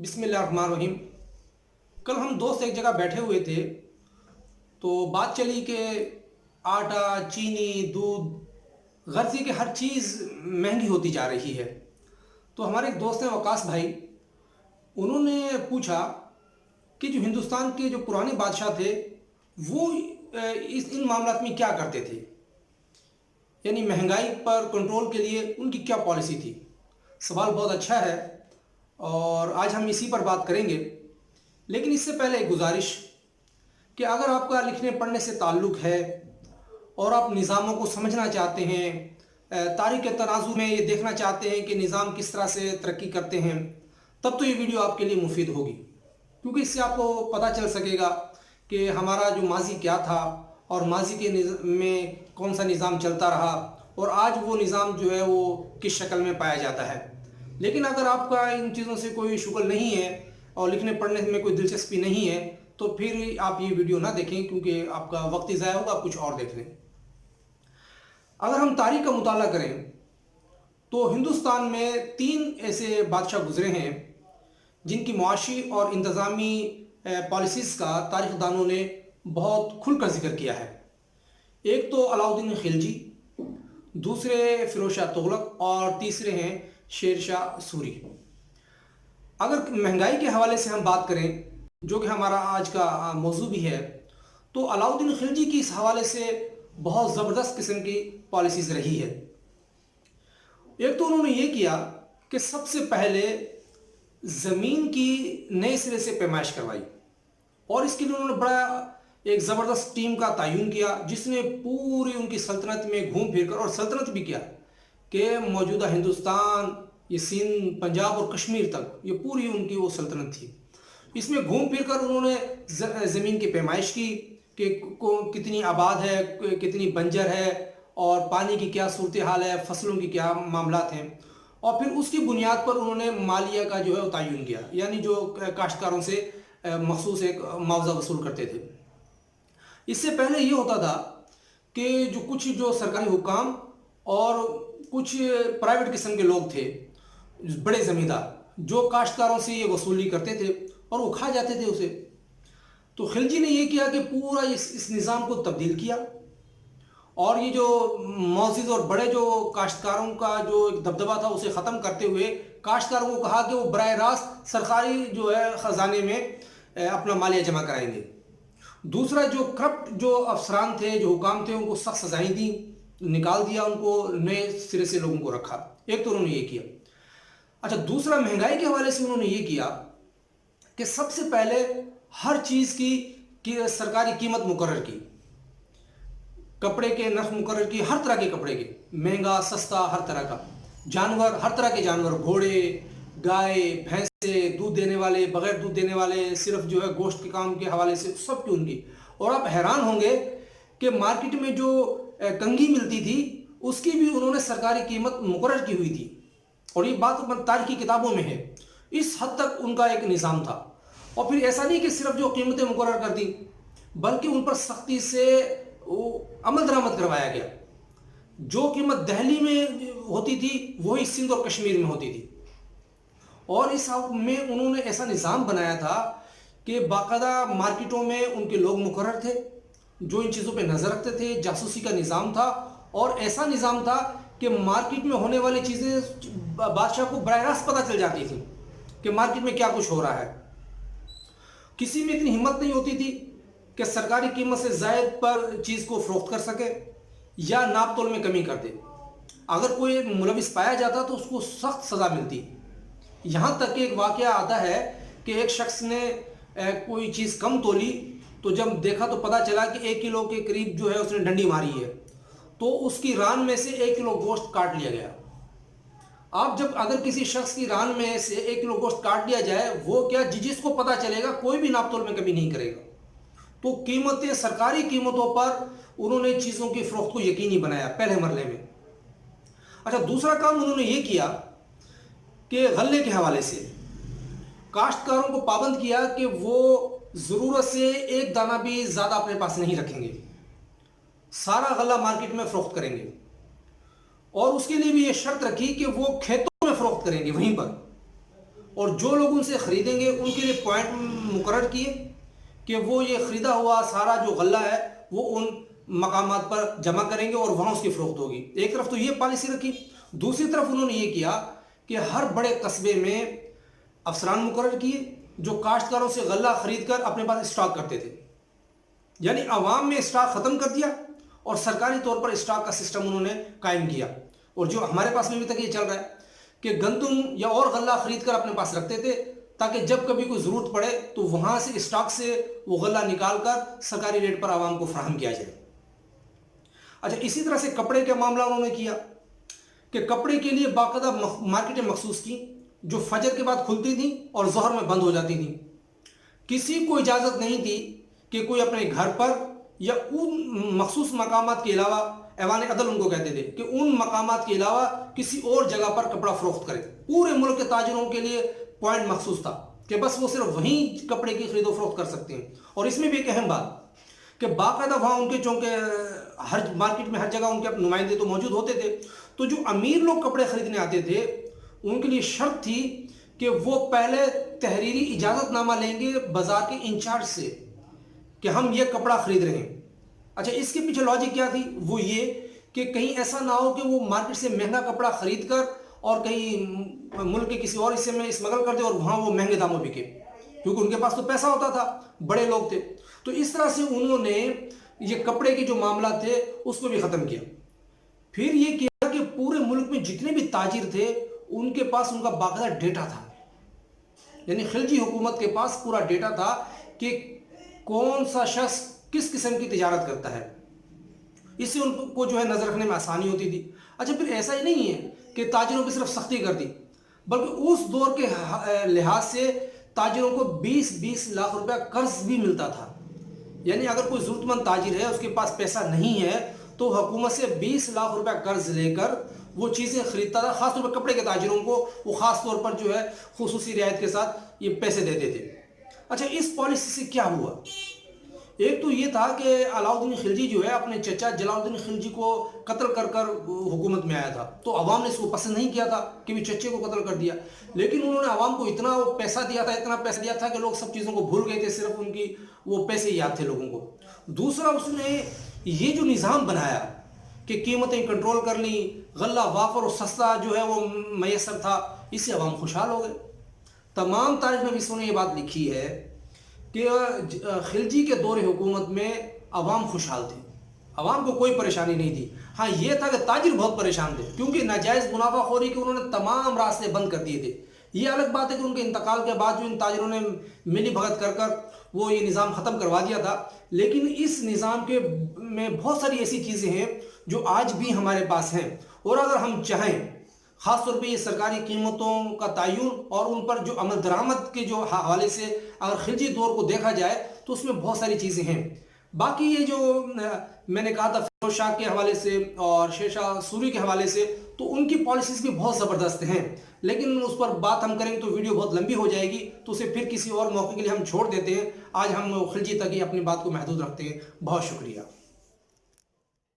बिस्मिल्लाह रहमान रहीम। कल हम दोस्त एक जगह बैठे हुए थे तो बात चली कि आटा, चीनी, दूध, गर्ज़ी की हर चीज़ महंगी होती जा रही है। तो हमारे एक दोस्त हैं वकास भाई, उन्होंने पूछा कि जो हिंदुस्तान के जो पुराने बादशाह थे वो इस इन मामलात में क्या करते थे, यानी महंगाई पर कंट्रोल के लिए उनकी क्या पॉलिसी थी। सवाल बहुत अच्छा है और आज हम इसी पर बात करेंगे। लेकिन इससे पहले एक गुजारिश कि अगर आपका लिखने पढ़ने से ताल्लुक़ है और आप निज़ामों को समझना चाहते हैं, तारीख़ के तराजू में ये देखना चाहते हैं कि निज़ाम किस तरह से तरक्की करते हैं, तब तो ये वीडियो आपके लिए मुफीद होगी, क्योंकि इससे आपको पता चल सकेगा कि हमारा जो माजी क्या था और माजी के में कौन सा निज़ाम चलता रहा और आज वो निज़ाम जो है वो किस शक्ल में पाया जाता है। लेकिन अगर आपका इन चीज़ों से कोई शुगल नहीं है और लिखने पढ़ने में कोई दिलचस्पी नहीं है तो फिर आप ये वीडियो ना देखें, क्योंकि आपका वक्त ही ज़ाया होगा, आप कुछ और देख लें। अगर हम तारीख़ का मुताला करें तो हिंदुस्तान में 3 ऐसे बादशाह गुजरे हैं जिनकी मुआशी और इंतज़ामी पॉलिसीज़ का तारीख़ दानों ने बहुत खुलकर जिक्र किया है। एक तो अलाउद्दीन खिलजी, दूसरे फिरोज शाह तुगलक और तीसरे हैं शेर शाह सूरी। अगर महंगाई के हवाले से हम बात करें, जो कि हमारा आज का मौजू भी है, तो अलाउद्दीन खिलजी की इस हवाले से बहुत ज़बरदस्त किस्म की पॉलिसीज़ रही है। एक तो उन्होंने ये किया कि सबसे पहले ज़मीन की नए सिरे से पैमाइश करवाई और इसके लिए उन्होंने बड़ा एक ज़बरदस्त टीम का तयन किया जिसने पूरी उनकी सल्तनत में घूम फिर कर, और सल्तनत भी किया कि मौजूदा हिंदुस्तान, ये सिंध, पंजाब और कश्मीर तक ये पूरी उनकी वो सल्तनत थी। इसमें घूम फिर कर उन्होंने ज़मीन की पैमाइश की कि कितनी आबाद है, कितनी बंजर है और पानी की क्या सूरत हाल है, फसलों की क्या मामलात हैं, और फिर उसकी बुनियाद पर उन्होंने मालिया का जो है तयन किया, यानी जो काश्तकारों से मखसूस एक मुआवजा वसूल करते थे। इससे पहले ये होता था कि जो सरकारी हुकाम और कुछ प्राइवेट किस्म के लोग थे, बड़े ज़मींदार, जो काश्तकारों से ये वसूली करते थे और वो खा जाते थे उसे। तो खिलजी ने ये किया कि पूरा इस निज़ाम को तब्दील किया और ये जो मौजूद और बड़े जो काश्तकारों का जो एक दबदबा था उसे ख़त्म करते हुए काश्तकारों को कहा कि वो बराह रास्त सरकारी जो है ख़जाने में अपना मालिया जमा कराएंगे। दूसरा, जो करप्ट जो अफसरान थे, जो हुकाम थे, उनको सख्त सजाएं दी, निकाल दिया उनको, नए सिरे से लोगों को रखा। एक तो उन्होंने ये किया। अच्छा, दूसरा, महंगाई के हवाले से उन्होंने ये किया कि सबसे पहले हर चीज़ की सरकारी कीमत मुकर्रर की, कपड़े के नर्ख मुकर्रर की, हर तरह के कपड़े के, महंगा सस्ता हर तरह का, जानवर, हर तरह के जानवर, घोड़े, गाय, भैंसे, दूध देने वाले, बगैर दूध देने वाले, सिर्फ जो है गोश्त के काम के हवाले से सब की उनकी। और आप हैरान होंगे कि मार्केट में जो कंघी मिलती थी उसकी भी उन्होंने सरकारी कीमत मुकर्रर की हुई थी, और ये बात तारीख की किताबों में है। इस हद तक उनका एक निज़ाम था। और फिर ऐसा नहीं कि सिर्फ जो कीमतें मुकर्रर कर दी, बल्कि उन पर सख्ती से अमल दरामद करवाया गया। जो कीमत दिल्ली में होती थी वही सिंध और कश्मीर में होती थी। और इस में उन्होंने ऐसा निज़ाम बनाया था कि बाकायदा मार्केटों में उनके लोग मुकर्रर थे जो इन चीज़ों पे नज़र रखते थे। जासूसी का निज़ाम था और ऐसा निज़ाम था कि मार्केट में होने वाली चीज़ें बादशाह को बराह रास्त पता चल जाती थी कि मार्केट में क्या कुछ हो रहा है। किसी में इतनी हिम्मत नहीं होती थी कि सरकारी कीमत से ज़ायद पर चीज़ को फ़रोख्त कर सके या नाप तोल में कमी कर दे। अगर कोई मुलविस पाया जाता तो उसको सख्त सज़ा मिलती। यहाँ तक कि एक वाक़या आता है कि एक शख्स ने कोई चीज़ कम तोली तो जब देखा तो पता चला कि 1 किलो के करीब जो है उसने डंडी मारी है, तो उसकी रान में से 1 किलो गोश्त काट लिया गया। आप जब अगर किसी शख्स की रान में से 1 किलो गोश्त काट लिया जाए, वो क्या जिसको पता चलेगा कोई भी नाप तोल में कमी नहीं करेगा। तो कीमतें, सरकारी कीमतों पर उन्होंने चीज़ों की फ़रोख्त को यकीनी बनाया पहले मरले में। अच्छा, दूसरा काम उन्होंने ये किया कि गल्ले के हवाले से काश्तकारों को पाबंद किया कि वो ज़रूरत से एक दाना भी ज़्यादा अपने पास नहीं रखेंगे, सारा गल्ला मार्केट में फ़रोख्त करेंगे। और उसके लिए भी ये शर्त रखी कि वो खेतों में फ़रोख्त करेंगे वहीं पर। اور جو لوگ ان سے خریدیں گے ان کے لیے پوائنٹ مقرر کیے کہ وہ یہ خریدا ہوا سارا جو غلہ ہے وہ ان مقامات پر جمع کریں گے اور وہاں اس کی فروخت ہوگی۔ ایک طرف تو یہ پالیسی رکھی، دوسری طرف انہوں نے یہ کیا کہ ہر بڑے قصبے میں افسران مقرر کیے جو کاشتکاروں سے غلہ خرید کر اپنے پاس اسٹاک کرتے تھے، یعنی عوام میں اسٹاک ختم کر دیا اور سرکاری طور پر اسٹاک کا سسٹم انہوں نے قائم کیا۔ اور جو ہمارے پاس میں ابھی تک یہ چل رہا ہے کہ گندم یا اور غلہ خرید کر اپنے پاس رکھتے تھے تاکہ جب کبھی کوئی ضرورت پڑے تو وہاں سے اسٹاک سے وہ غلہ نکال کر سرکاری ریٹ پر عوام کو فراہم کیا جائے۔ اچھا، اسی طرح سے کپڑے کا معاملہ انہوں نے کیا کہ کپڑے کے لیے باقاعدہ مارکیٹیں مخصوص کی جو فجر کے بعد کھلتی تھیں اور ظہر میں بند ہو جاتی تھیں۔ کسی کو اجازت نہیں تھی کہ کوئی اپنے گھر پر یا ان مخصوص مقامات کے علاوہ، ایوان عدل ان کو کہتے تھے، کہ ان مقامات کے علاوہ کسی اور جگہ پر کپڑا فروخت کرے۔ پورے ملک کے تاجروں کے لیے پوائنٹ مخصوص تھا کہ بس وہ صرف وہیں کپڑے کی خرید و فروخت کر سکتے ہیں۔ اور اس میں بھی ایک اہم بات کہ باقاعدہ وہاں ان کے چونکہ ہر مارکیٹ میں ہر جگہ ان کے نمائندے تو موجود ہوتے تھے، تو جو امیر لوگ کپڑے خریدنے آتے تھے ان کے لیے شرط تھی کہ وہ پہلے تحریری اجازت نامہ لیں گے بازار کے انچارج سے کہ ہم یہ کپڑا خرید رہے ہیں۔ اچھا، اس کے پیچھے لاجک کیا تھی؟ وہ یہ کہ کہیں ایسا نہ ہو کہ وہ مارکیٹ سے مہنگا کپڑا خرید کر اور کہیں ملک کے کسی اور حصے میں اسمگل کر دے اور وہاں وہ مہنگے داموں بکے، کیونکہ ان کے پاس تو پیسہ ہوتا تھا، بڑے لوگ تھے۔ تو اس طرح سے انہوں نے یہ کپڑے کے جو معاملہ تھے اس کو بھی ختم کیا۔ پھر یہ کیا کہ پورے ملک میں جتنے بھی تاجر تھے ان کے پاس ان کا باقاعدہ ڈیٹا تھا، یعنی خلجی حکومت کے پاس پورا ڈیٹا تھا کہ کون سا شخص کس قسم کی تجارت کرتا ہے۔ اس سے ان کو جو ہے نظر رکھنے میں آسانی ہوتی تھی۔ اچھا، پھر ایسا ہی نہیں ہے کہ تاجروں پہ صرف سختی کر دی، بلکہ اس دور کے لحاظ سے تاجروں کو 20-20 لاکھ روپیہ قرض بھی ملتا تھا۔ یعنی اگر کوئی ضرورت مند تاجر ہے، اس کے پاس پیسہ نہیں ہے، تو حکومت سے 20 لاکھ روپیہ قرض لے کر وہ چیزیں خریدتا تھا۔ خاص طور پر کپڑے کے تاجروں کو وہ خاص طور پر جو ہے خصوصی رعایت کے ساتھ یہ پیسے دیتے تھے۔ اچھا، اس پالیسی سے کیا ہوا؟ ایک تو یہ تھا کہ علاؤ الدین خلجی جو ہے اپنے چچا جلال الدین خلجی کو قتل کر کر حکومت میں آیا تھا، تو عوام نے اس کو پسند نہیں کیا تھا کہ بھی چچے کو قتل کر دیا، لیکن انہوں نے عوام کو اتنا پیسہ دیا تھا کہ لوگ سب چیزوں کو بھول گئے تھے، صرف ان کی وہ پیسے یاد تھے لوگوں کو۔ دوسرا، اس نے یہ جو نظام بنایا کہ قیمتیں کنٹرول کر لیں، غلہ وافر اور سستا جو ہے وہ میسر تھا، اس سے عوام خوشحال ہو گئے۔ تمام تاریخ نویسوں نے یہ بات لکھی ہے کہ خلجی کے دور حکومت میں عوام خوشحال تھے، عوام کو کوئی پریشانی نہیں تھی۔ ہاں، یہ تھا کہ تاجر بہت پریشان تھے کیونکہ ناجائز منافع خوری کے انہوں نے تمام راستے بند کر دیے تھے۔ یہ الگ بات ہے کہ ان کے انتقال کے بعد جو ان تاجروں نے ملی بھگت کر کر وہ یہ نظام ختم کروا دیا تھا، لیکن اس نظام کے میں بہت ساری ایسی چیزیں ہیں جو آج بھی ہمارے پاس ہیں، اور اگر ہم چاہیں، خاص طور پہ یہ سرکاری قیمتوں کا تعین اور ان پر جو عمل درآمد کے جو حوالے سے اگر خلجی دور کو دیکھا جائے تو اس میں بہت ساری چیزیں ہیں۔ باقی یہ جو میں نے کہا تھا فیروز شاہ کے حوالے سے اور شیر شاہ سوری کے حوالے سے، تو ان کی پالیسیز بھی بہت زبردست ہیں، لیکن اس پر بات ہم کریں تو ویڈیو بہت لمبی ہو جائے گی، تو اسے پھر کسی اور موقع کے لیے ہم چھوڑ دیتے ہیں۔ آج ہم خلجی تک ہی اپنی بات کو محدود رکھتے ہیں۔ بہت شکریہ۔